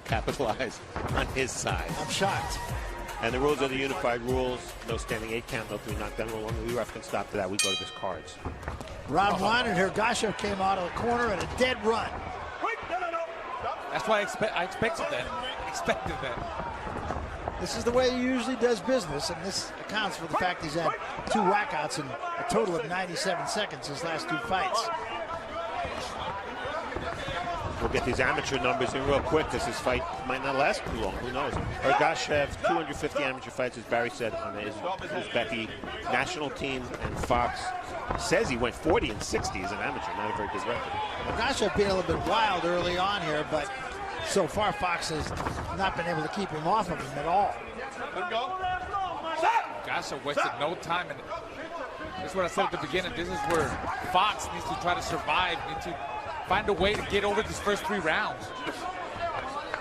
capitalize on his side. I'm shocked. And the rules are the unified rules. No standing 8 count, no 3 knockdown rule. Only the ref can stop to that. We go to his cards. Round one, and Ergashov came out of the corner at a dead run. That's why I expected that. This is the way he usually does business, and this accounts for the fact he's had 2 whackouts in a total of 97 seconds his last 2 fights. We'll get these amateur numbers in real quick because this fight might not last too long. Who knows? Ergashov, 250 amateur fights, as Barry said, on his Uzbeki national team. And Fox says he went 40 and 60 as an amateur. Not a very good record. Ergashov being a little bit wild early on here, but so far Fox has not been able to keep him off of him at all. Ergashov wasted no time, and this is what I said at the beginning. This is where Fox needs to try to survive, needs to find a way to get over these first 3 rounds.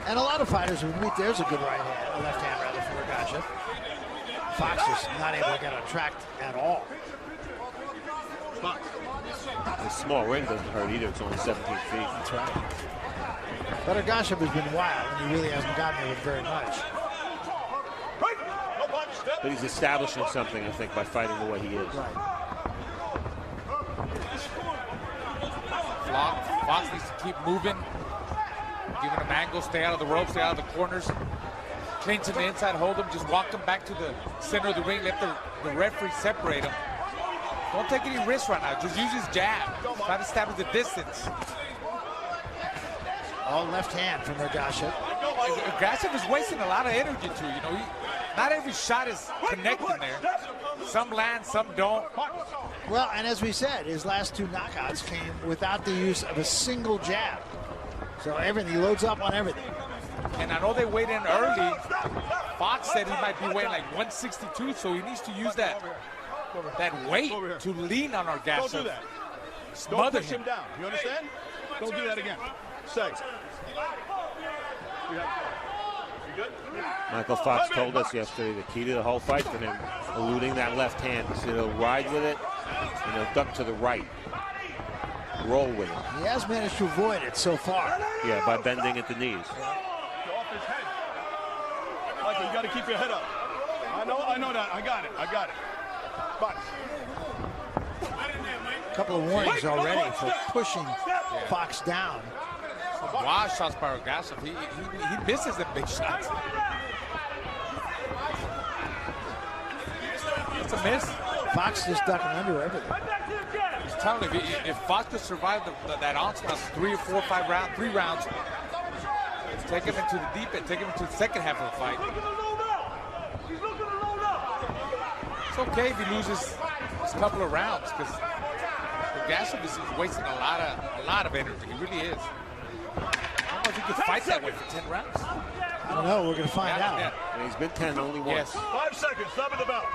And a lot of fighters would admit there's a good right hand, a left hand rather, for Ergashov. Fox is not able to get on track at all. The small ring doesn't hurt either. It's only 17 feet. That's right. But Ergashov has been wild, and he really hasn't gotten there with very much. But he's establishing something, I think, by fighting the way he is. Right. Fox needs to keep moving, giving him angles, stay out of the ropes, stay out of the corners. Clinch him the inside, hold him, just walk him back to the center of the ring, let the referee separate him. Don't take any risks right now, just use his jab. Try to establish the distance. All left hand from Ergashov. Ergashov is wasting a lot of energy too, you know. Not every shot is connecting there. Some land, some don't. Well, and as we said, his last 2 knockouts came without the use of a single jab. So everything, he loads up on everything. And I know they weighed in early. Fox said he might be weighing like 162, so he needs to use that weight to lean on Ergashov. Don't do that. Don't push him down. You understand? Don't do that again. Say. Michael Fox told us yesterday the key to the whole fight for him, eluding that left hand. So he'll ride with it, and he'll duck to the right. Roll with it. He has managed to avoid it so far. Yeah, by bending at the knees. Go off his head. Michael, you got to keep your head up. I know that. I got it. But A couple of warnings already for pushing Fox down. Wild shots by Ergashov. He misses the big shots. It's a miss. Fox just ducking under everything. He's telling you, if Fox could survive that onslaught, 3 or 4 or 5 rounds, 3 rounds, take him into the deep end, take him into the second half of the fight. It's okay if he loses this couple of rounds, because Ergashov is wasting a lot of energy. He really is. I don't know if he could fight that way for 10 rounds. I don't know. We're going to find out. Yeah. And he's been 10 only once. Yes. 5 seconds. Stop at the bell.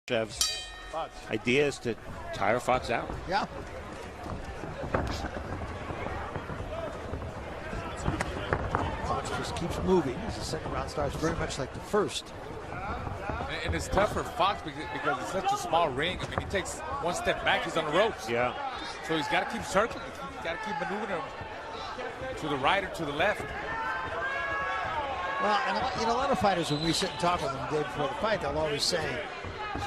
Ergashov's idea is to tire Fox out. Yeah. Fox just keeps moving as the second round starts very much like the first. And it's tough for Fox because it's such a small ring. I mean, he takes 1 step back, he's on the ropes. Yeah. So he's got to keep circling. He's got to keep maneuvering to the right or to the left. Well, and a lot of fighters, when we sit and talk with them the day before the fight, they'll always say,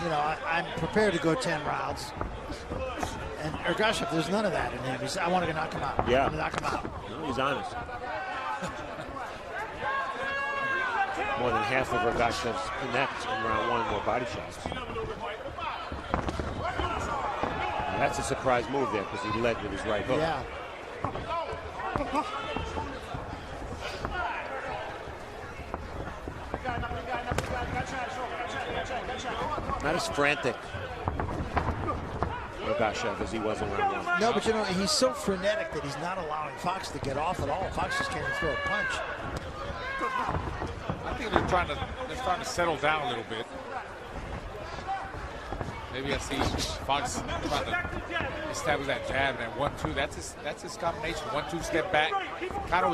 you know, I'm prepared to go 10 rounds. And Ergashov, there's none of that in him. He's, I want to knock him out. Yeah. I want to knock him out. No, he's honest. More than half of Ergashov's connects in round 1 were body shots. And that's a surprise move there because he led with his right hook. Yeah. Not as frantic, Ergashov, as he was in round 1. No, but you know, he's so frenetic that he's not allowing Fox to get off at all. Fox just can't even throw a punch. I think they're trying to settle down a little bit. Maybe I see Fox trying to establish that jab and 1-2. That's his combination. 1-2 step back. Counter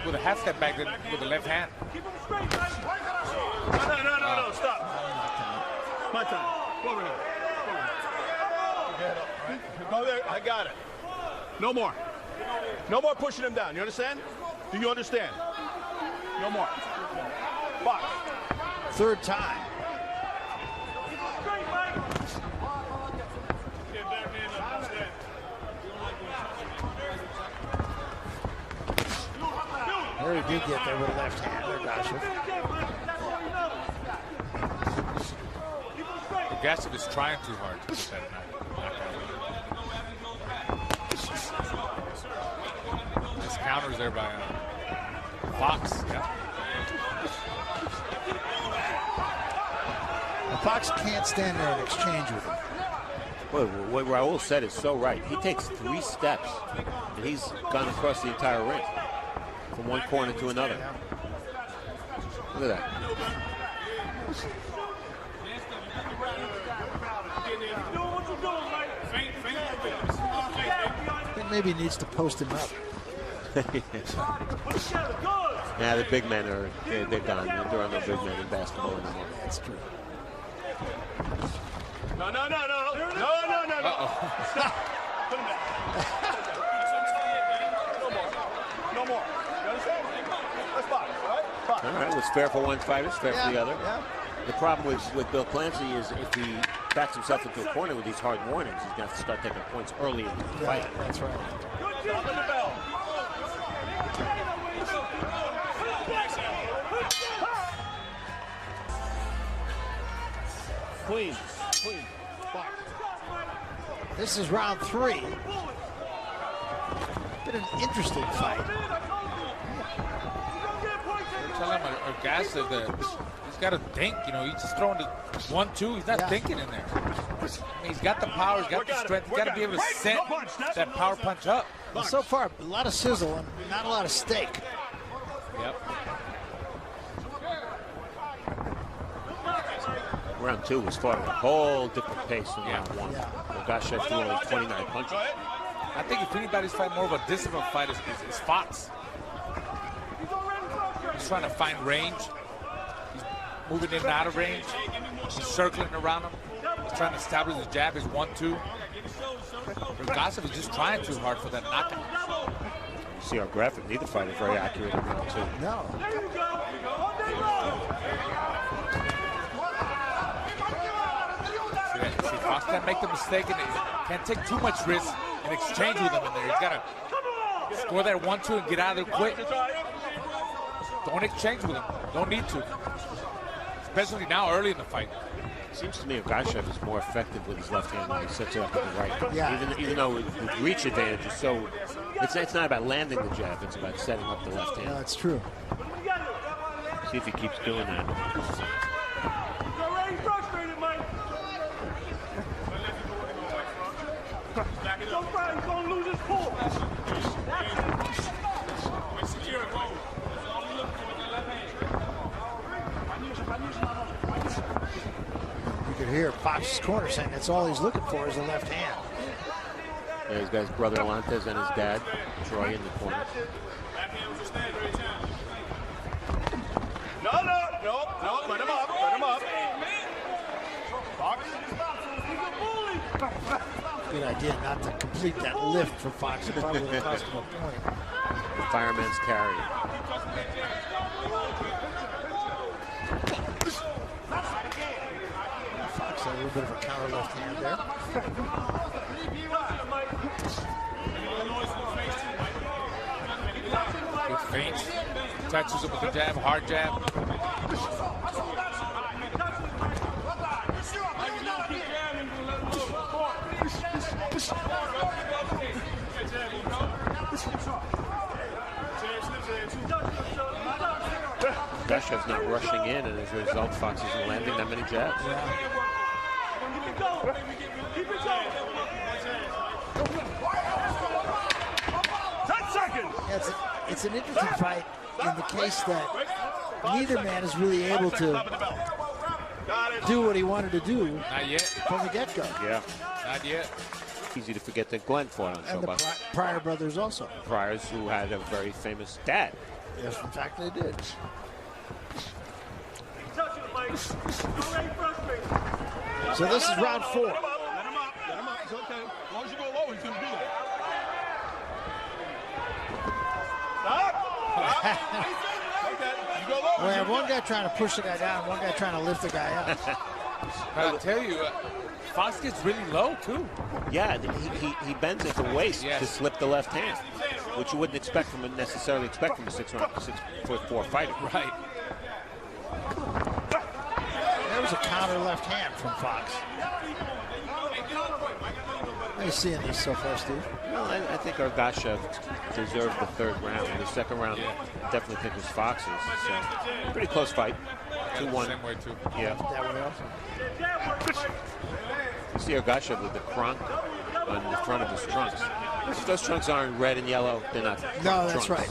with a half step back, then with the left hand. No, stop. My time. Go over here. Go there. I got it. No more. No more pushing him down. You understand? Do you understand? No more. Box. Third time. There he did get there with a left hand, Ergashov. Ergashov is trying too hard to get that knockout. Nice counters there by Fox. Yeah. And Fox can't stand there and exchange with him. Well, what Raul said is so right. He takes 3 steps, and he's gone across the entire ring from one corner to another. Look at that. I think maybe he needs to post him up. Yeah, the big men are they're gone. There are no big men in basketball anymore. That's true. No. Uh-oh. Stop. Put him back. No more. You understand? Let's box, all right? Box. All right, what's fair for one fighter is fair for the other. Yeah. The problem with Bill Clancy is if he backs himself into a corner with these hard warnings, he's going to have to start taking points early in the fight. Yeah, that's right. Stop in the bell. Clean. Box. This is round 3. Been an interesting fight. Tell him Ergashov that he's got to think. You know, he's just throwing the 1-2. He's not thinking in there. I mean, he's got the power. He's got the strength. He's got to be able to set that power punch up. Well, so far, a lot of sizzle and not a lot of steak. Yep. Round 2 was fought at a whole different pace than round 1. Yeah. Ergashov threw only 29 punches. I think if anybody's fighting more of a disciplined fight, is Fox. He's trying to find range. He's moving in and out of range. He's circling around him. He's trying to establish his jab, his 1-2. Ergashov is just trying too hard for that knockout. You see our graphic. Neither fighter very accurate in round 2. No. See, Fox can't make the mistake and can't take too much risk and exchange with him in there. He's got to score that 1-2 and get out of there quick. Don't exchange with him. Don't need to. Especially now early in the fight. Seems to me Ergashov is more effective with his left hand when he sets it up with the right. Yeah. Even though the reach advantage is so, it's not about landing the jab, it's about setting up the left hand. No, that's true. See if he keeps doing that. Don't lose his pull. You could hear Fox's corner saying that's all he's looking for is a left hand. Yeah, he's got his brother Alantez and his dad, Troy, in the corner. No, put him up. Box. Good idea not to complete that lift for Fox. It probably would have cost him a point. The fireman's carry. Fox had a little bit of a counter left hand there. Good feints. Touches him with the jab, hard jab. Ergashov's not rushing in, and as a result, Fox isn't landing that many jabs. Yeah, it's an interesting fight in the case that neither man is really able to do what he wanted to do. Not yet. From the get-go. Yeah. Not yet. Easy to forget that Glenn fought on And the Showbox. Pryor brothers also. Pryors, who had a very famous dad. Yes, in fact, they did. So this is round 4. Let him up. Let him up. It's okay. As long as you go low, he's going to do that. Stop. Okay. You go low. We have one guy trying to push the guy down, and one guy trying to lift the guy up. But I'll tell you, Fox gets really low, too. Yeah, he bends at the waist Yes. to slip the left hand, which you wouldn't necessarily expect from a 6'4" fighter. Right. There was a counter left hand from Fox. What are you seeing this so far, Steve? Well, I think Ergashov deserved the third round. The second round, I definitely think was Fox's. So, pretty close fight. 2-1. Same way, too. Yeah. That way also. You see Ergashov with the cronk on the front of his trunks. If those trunks aren't red and yellow, they're not No, that's trunks. right.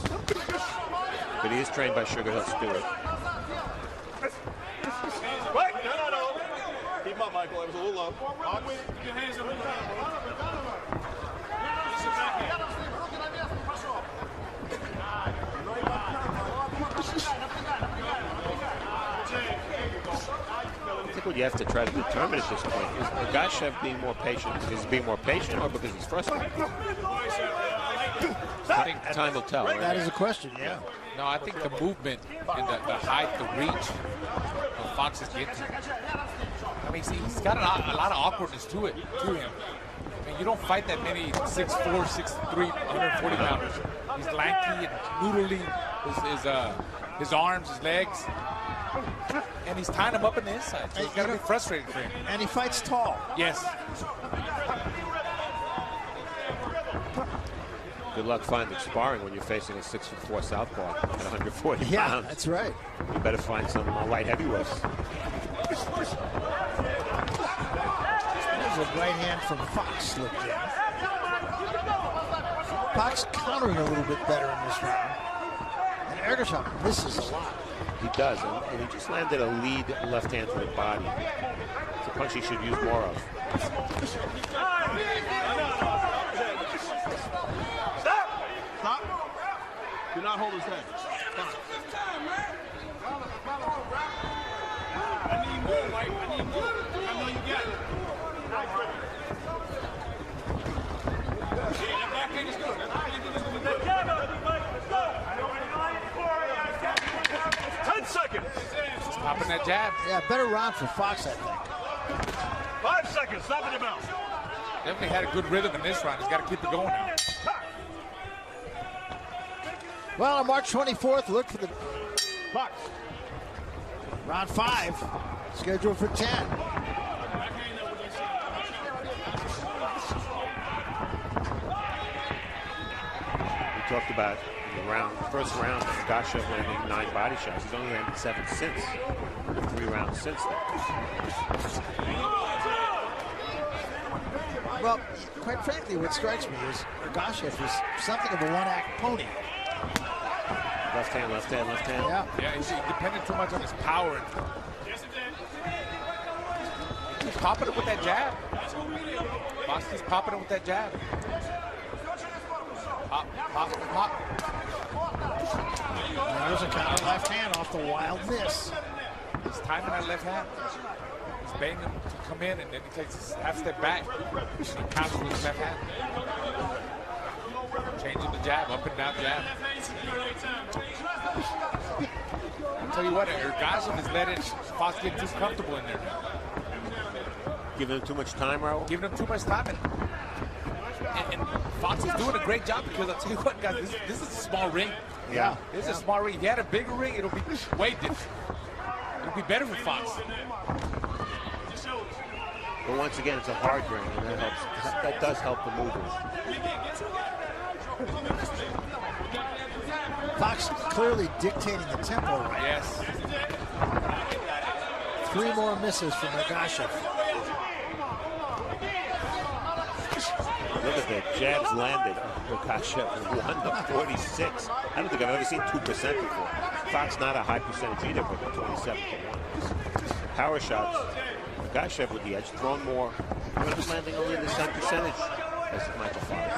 But he is trained by Sugar Hill Stewart. Wait. No. Keep him up, Michael. It was a little low. I think what you have to try to determine at this point is Ergashov being more patient because he's being more patient or because he's frustrated. I think Time will tell, right? That is a question, yeah. No, I think the movement and the height, the reach of Fox is getting. I mean, see, he's got a lot of awkwardness to him. I mean, you don't fight that many 6'4", 6'3", 140 pounders. He's lanky and noodly. His arms, his legs, and he's tying him up in the inside. So it's got to be frustrating for him. And he fights tall. Yes. Good luck finding sparring when you're facing a 6'4" southpaw at 140 Yeah, pounds. that's right. You better find some light heavyweights. There's a right hand from Fox slipped in. Fox countering a little bit better in this round. And Ergashov misses a lot. He does, and he just landed a lead left hand to the body. It's a punch he should use more of. Stop. Do not hold his head. Stop. I need more, Mike. I need more. I know you got it. That back hand is good. 10 seconds. Just popping that jab. Yeah, better round for Fox, I think. 5 seconds. Stop in your mouth. Definitely had a good rhythm in this round. He's got to keep it going now. Well, on March 24th, look for the Fox. round 5, scheduled for 10. We talked about in the first round, Ergashov landing 9 body shots. He's only landed 7 since. 3 rounds since then. Well, quite frankly, what strikes me is Ergashov is something of a one-act pony. Left hand, left hand, left hand. Yeah. Yeah, he's dependent too much on his power. He's popping it with that jab. Fox keeps popping it with that jab. Pop, pop, pop. And there's a counter left hand off the wild miss. He's timing that left hand. He's baiting him to come in, and then he takes a half step back. And he counters with his left hand. Changing the jab, up and down jab. I'll tell you what, Ergashov is letting Fox get too comfortable in there. Giving him too much time, Raul? Giving him too much time. And Fox is doing a great job because I'll tell you what, guys, this is a small ring. Yeah. This is a small ring. If you had a bigger ring, it'll be way different. It'll be better for Fox. But once again, it's a hard ring, and that helps. That does help the movers. Fox clearly dictating the tempo right now. Yes. 3 more misses from Ergashov. Look at the jabs landed. Ergashov 1-46. I don't think I've ever seen 2% before. Fox not a high percentage either, but 27 to 1. power shots. Ergashov with the edge, thrown more. He's landing only the same percentage as Michael Fox.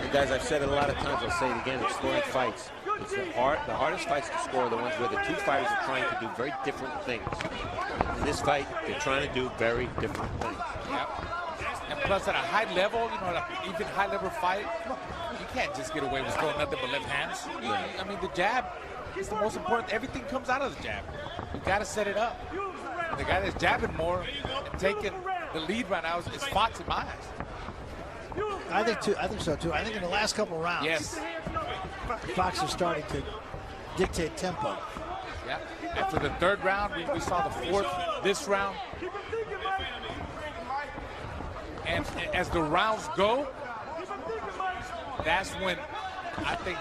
And guys, I've said it a lot of times, I'll say it again, exploring fights. It's the hardest fights to score are the ones where the two fighters are trying to do very different things. In this fight, they're trying to do very different things. Yep. And plus at a high level, you know, even high level fight, you can't just get away with throwing nothing but left hands. I mean, the jab is the most important. Everything comes out of the jab. You got to set it up. And the guy that's jabbing more and taking the lead right now is Fox in my eyes. I think so too. I think in the last couple of rounds, yes, Fox is starting to dictate tempo. Yeah. After the third round, we saw the fourth this round. And as the rounds go, that's when I think,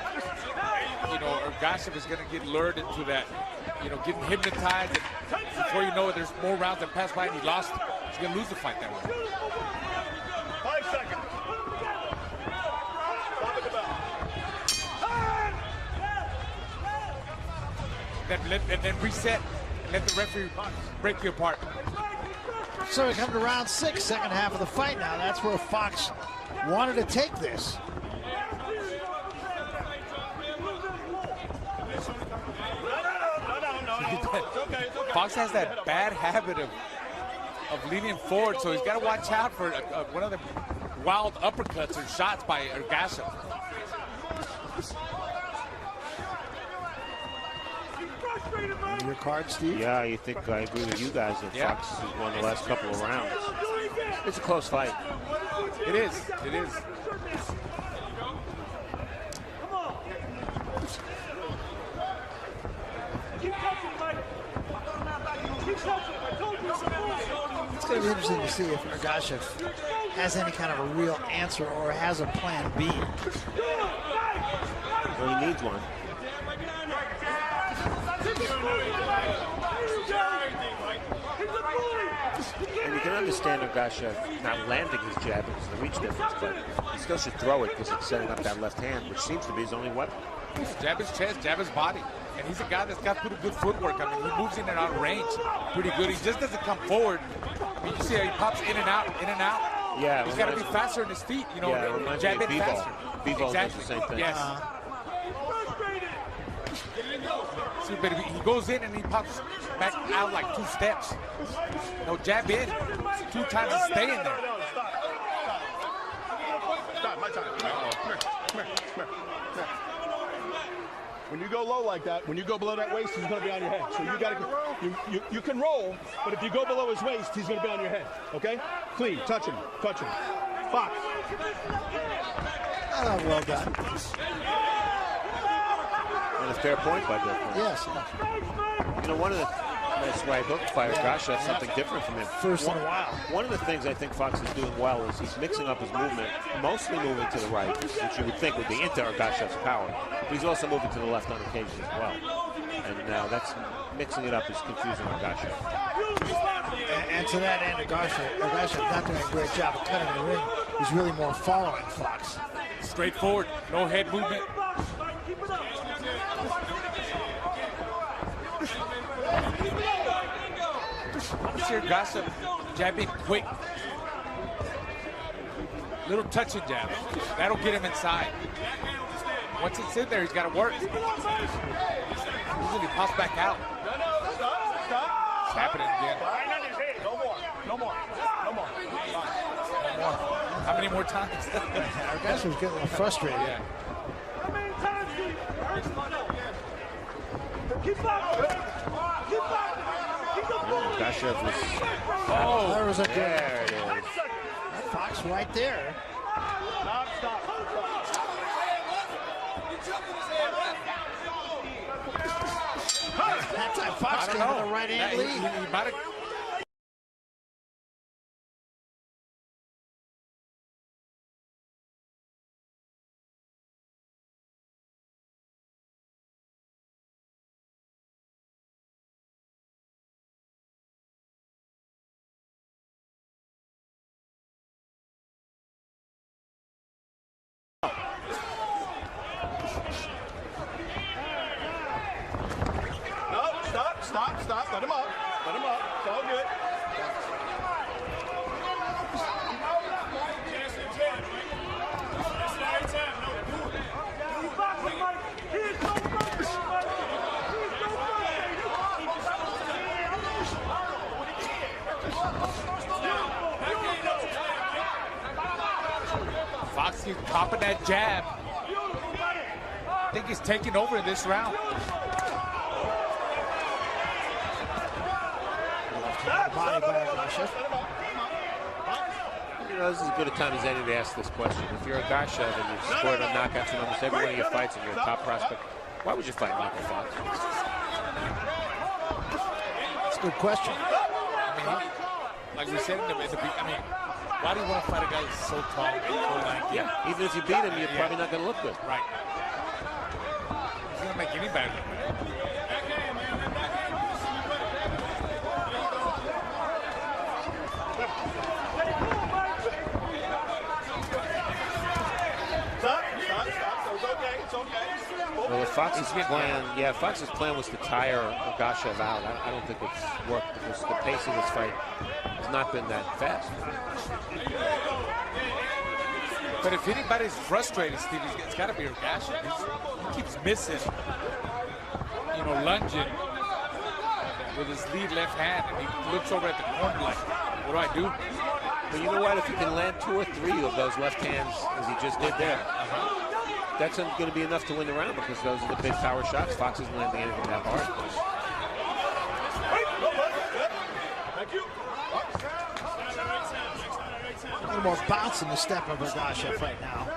you know, Ergashov is going to get lured into that, you know, getting hypnotized. And before you know it, there's more rounds that pass by and he lost. He's going to lose the fight that way. 5 seconds. And then reset and let the referee break you apart. So we come to round 6, second half of the fight now. That's where Fox wanted to take this. Fox has that bad habit of leaning forward, so he's got to watch out for one of the wild uppercuts or shots by Ergashov. Your card, Steve? Yeah, I think I agree with you guys that Fox has won the last couple of rounds. It's a close fight. It is. It is. It's going to be interesting to see if Ergashov has any kind of a real answer or has a plan B. Well, he needs one. And you can understand Ergashov not landing his jab because of the reach difference, but he still should throw it because it's setting up that left hand, which seems to be his only weapon. Jab his chest, jab his body. And he's a guy that's got pretty good footwork. I mean, he moves in and out of range pretty good. He just doesn't come forward. I mean, you see how he pops in and out, in and out. Yeah. He's got to be faster in his feet, you know, yeah, jab in faster. B-ball exactly. does the same thing. Yes. See, but he goes in and he pops back out like 2 steps. No, jab in 2 times and stay in there. Stop, my time. Come here. When you go low like that, when you go below that waist, he's going to be on your head. So you got to, you can roll, but if you go below his waist, he's going to be on your head. Okay? Clean. Touch him. Fox. Oh, well done. And a fair point by Bill. Yes. You know, one of the nice right hook by Ergashov, something different from him. First in a while. One of the things I think Fox is doing well is he's mixing up his movement, mostly moving to the right, which you would think would be into Ergashov's power. But he's also moving to the left on occasion as well. And now that's mixing it up is confusing Ergashov. And to that end, Ergashov not doing a great job of cutting the ring. He's really more following Fox. Straightforward, no head movement. You see Ergashov jabbing quick. Little touching jab. That'll get him inside. Once it's in there, he's got to work. Usually pops back out. It's happening again. No more. How many more times? Ergashov's getting a little frustrated. Yeah. Ergashov was... Oh, there was a there it is. Fox right there. Stop. That time Fox gave him the right hand lead. He might have Stop. Let him up. It's all good. Fox keeps popping that jab. I think he's taking over in this round. You know, this is as good a time as any to ask this question. If you're Ergashov and you've scored on knockouts in almost every one of your fights and you're a top prospect, why would you fight Michael Fox? That's a good question. I mean, like we said in the beginning, I mean, why do you want to fight a guy that's so tall, so lanky? Yeah, even if you beat him, you're probably not going to look good. Right. He's going to make anybody look good. Well, if Fox's plan, Fox's plan was to tire Ergashov out. I don't think it's worked because the pace of this fight has not been that fast. But if anybody's frustrated, Steve, it's got to be Ergashov. He keeps missing, you know, lunging with his lead left hand, and he looks over at the corner like, what do I do? But you know what? If he can land 2 or 3 of those left hands, as he just did there, that's going to be enough to win the round because those are the big power shots. Fox isn't landing anything that hard. Thank you. A little more bounce in the step of Ergashov right now.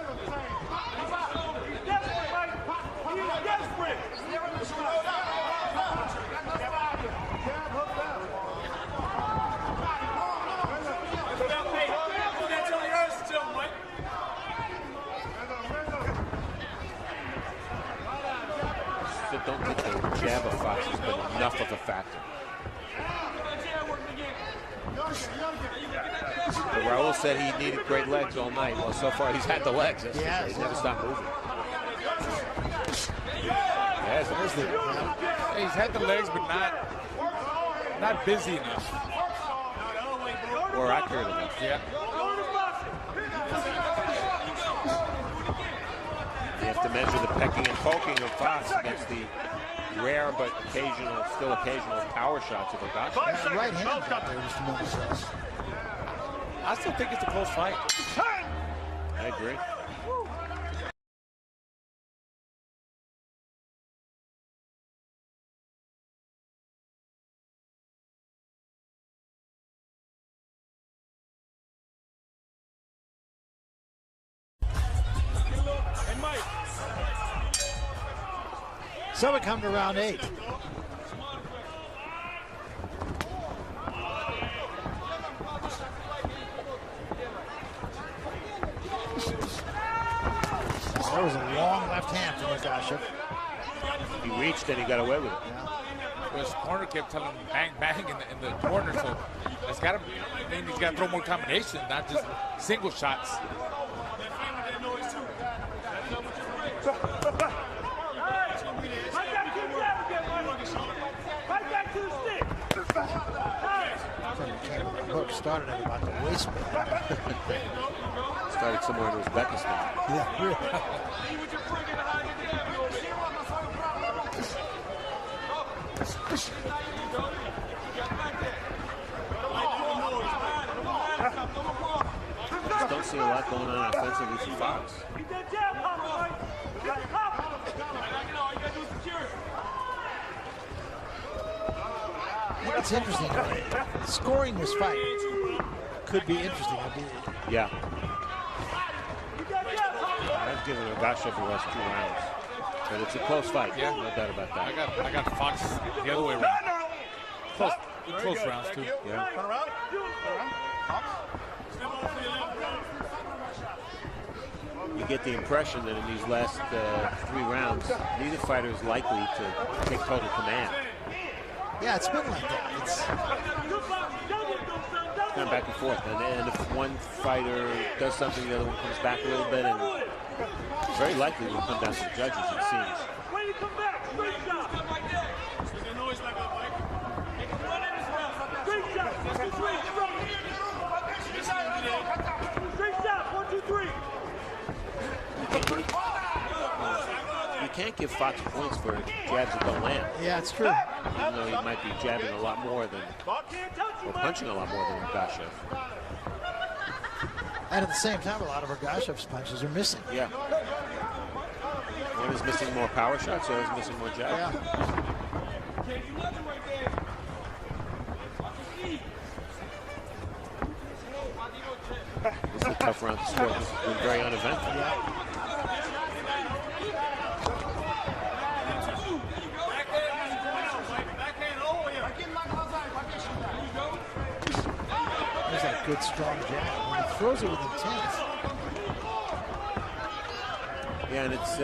Don't think the jab of Fox has been enough of a factor. But Raul said he needed great legs all night. Well, so far he's had the legs. That's for sure. He's never stopped moving. He's had the legs, but not busy enough. Or accurate enough. Yeah. You have to measure the pecking and poking of Fox against the rare but still occasional power shots of Ergashov. Yeah, right hand out there was tremendous. I still think it's a close fight. I agree. So we come to round 8. That was a long left hand from Ergashov. He reached and he got away with it. Well, his corner kept telling him bang, bang in the corner, so it's got to mean he's got to throw more combinations, not just single shots. Hook started at about the waistband. Started somewhere in Uzbekistan. Yeah, really. Just don't see a lot going on offensively for Fox. It's interesting. Scoring this fight could be interesting. Yeah. I've given Ergashov the last 2 rounds. But it's a close fight. Yeah. No doubt about that. I got Fox the other way around. Close rounds, too. Yeah. Turn around. You get the impression that in these last 3 rounds, neither fighter is likely to take total command. Yeah, it's been like that. It's kind of back and forth. And if one fighter does something, the other one comes back a little bit, and very likely will come down to the judges, it seems. You can't give Fox points for jabs that don't land. Yeah, it's true. Even though he might be jabbing a lot more than, or punching a lot more than Ergashov. And at the same time, a lot of Ergashov's punches are missing. Yeah. One is missing more power shots, the other is missing more jabs. Yeah. This is a tough round to score. This has been very uneventful. Yeah. There's that good, strong jab. When he throws it with intent. Yeah, and it's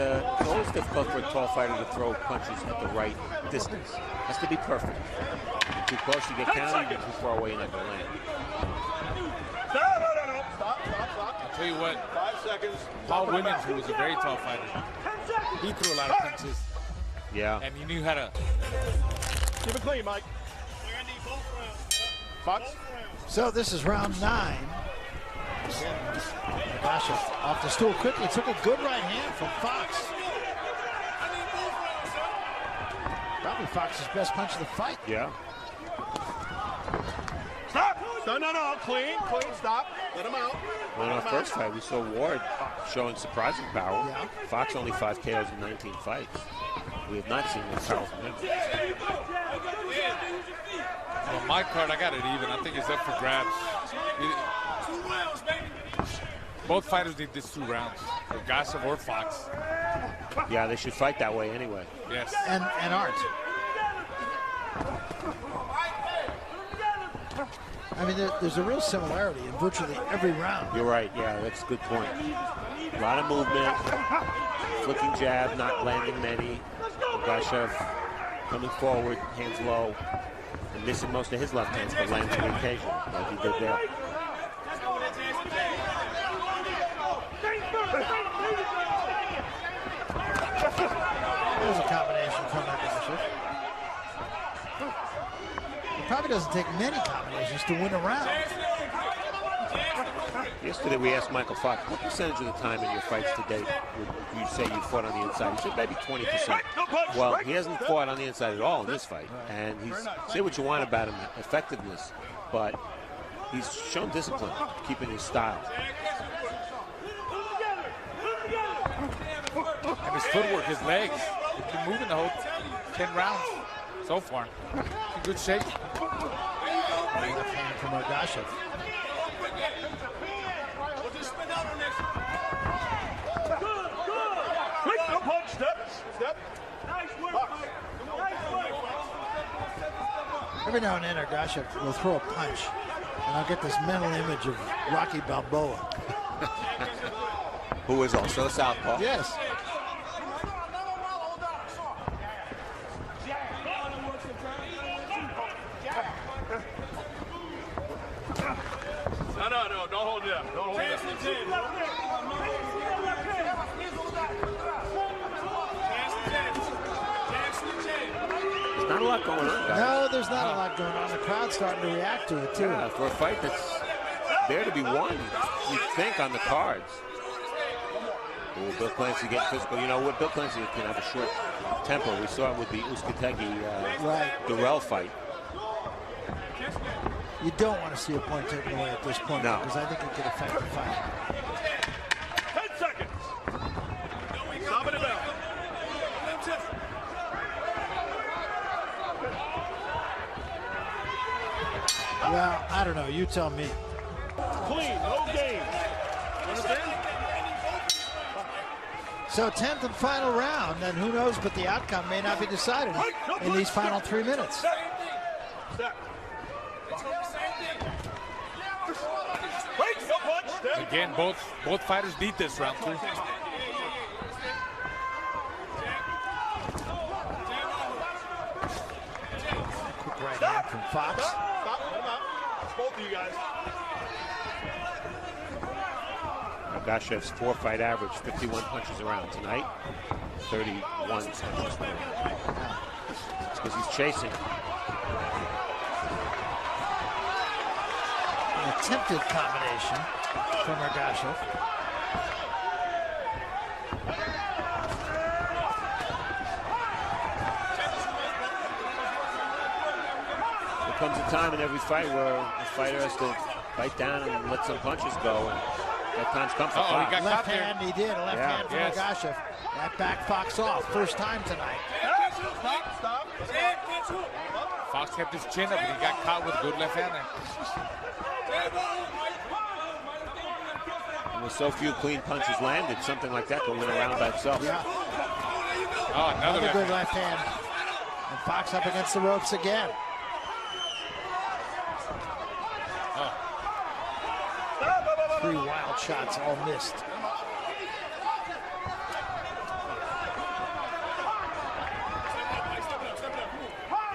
always difficult for a tall fighter to throw punches at the right distance. Has to be perfect. You're too close, you get counted. You're too far away, you're not going to land. Stop. I'll tell you what, 5 seconds. Paul Williams, who was a very tall fighter, he threw a lot of punches, Yeah. and he knew how to. Keep it clean, Mike. Fox. So this is round 9. Ergashov off the stool quickly. Took a good right hand from Fox. Probably Fox's best punch of the fight. Yeah. Stop. No. Clean. Stop. Let him out. Well, in our first fight, we saw Ward showing surprising power. Yeah. Fox only 5 KOs in 19 fights. We have not seen this power from him. On my card, I got it even. I think it's up for grabs. Both fighters need this 2 rounds, Ergashov or Fox. Yeah, they should fight that way anyway. Yes. And Art. I mean, there's a real similarity in virtually every round. You're right. Yeah, that's a good point. A lot of movement, flicking jab, not landing many. Ergashov coming forward, hands low, and missing most of his left hands, but lands on occasion, like he did there. There's a combination from Ergashov. It probably doesn't take many combinations to win a round. Yesterday we asked Michael Fox, what percentage of the time in your fights to date would you say you fought on the inside? He said maybe 20%. Well, he hasn't fought on the inside at all in this fight. And say what you want about him, effectiveness, but he's shown discipline, keeping his style. And his footwork, his legs, he's been moving the whole 10 rounds so far. In good shape. Left hand from Ergashov. Quick, no punch. Step. Every now and then, Ergashov will throw a punch, and I'll get this mental image of Rocky Balboa. Who is also a southpaw. Yes. No, don't hold it up. Don't hold it up. There's not a lot going on, guys. No, there's not a lot going on. The crowd's starting to react to it, too. Yeah, for a fight that's there to be won, you think on the cards. Oh, Bill Clancy getting physical. You know what? Bill Clancy can have a short temper. We saw it with the Uzcategui-Durrell fight. You don't want to see a point taken away at this point, No. because I think it could affect the fight. 10 seconds. Stop it about. Well, I don't know. You tell me. Clean, no game. Understand? So 10th and final round, and who knows, but the outcome may not be decided in these final 3 minutes. Step. Wait, no punch. Step. Again, both fighters need this round 3. Quick right hand from Fox. Stop. Let him out. It's both of you guys. Ergashov's 4-fight average, 51 punches around tonight, 31 punches around. It's because he's chasing. attempted combination from Ergashov. There comes a time in every fight where the fighter has to bite down and let some punches go, and that time's come for Fox. He got Left caught there. hand, he did. A left hand from Ergashov. That backed Fox off. First time tonight. Stop. Fox kept his chin up and he got caught with a good left hand there. And with so few clean punches landed, something like that can win a round by itself. Yeah. Oh, another Good left hand. And Fox up against the ropes again. Three wild shots, all missed.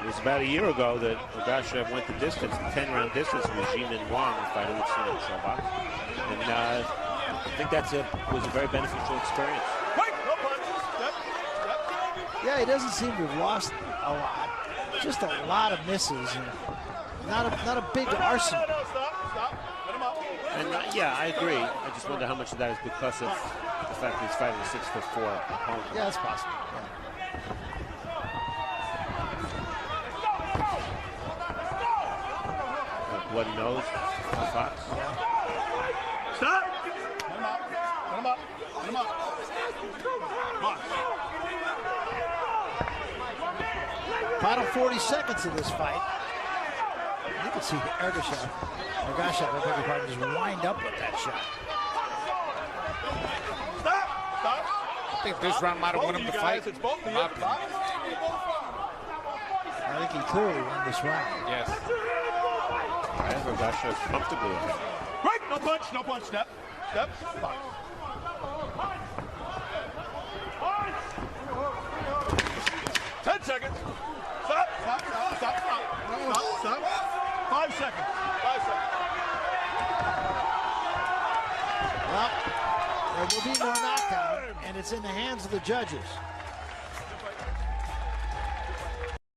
It was about a year ago that Ergashov went the distance, the 10-round distance with Jimin Wang, the fighter we've seen in Showbox. And I think that was a very beneficial experience. Yeah, he doesn't seem to have lost a lot. Just a lot of misses. And not a big arsenal. And yeah, I agree. I just wonder how much of that is because of the fact that he's fighting a 6'4" opponent. Yeah, that's possible. Yeah. Bloody nose on Fox. Stop! Put him up. Final 40 seconds of this fight. You can see Ergashov, I beg your pardon, just wind up with that shot. Stop! I think this round might have won him the fight. It's both of you. I think he clearly won this round. Yes. I have Ergashov comfortably ahead. Right, no punch, step. 10 seconds. Stop. 5 seconds. Well, there will be no knockout, and it's in the hands of the judges.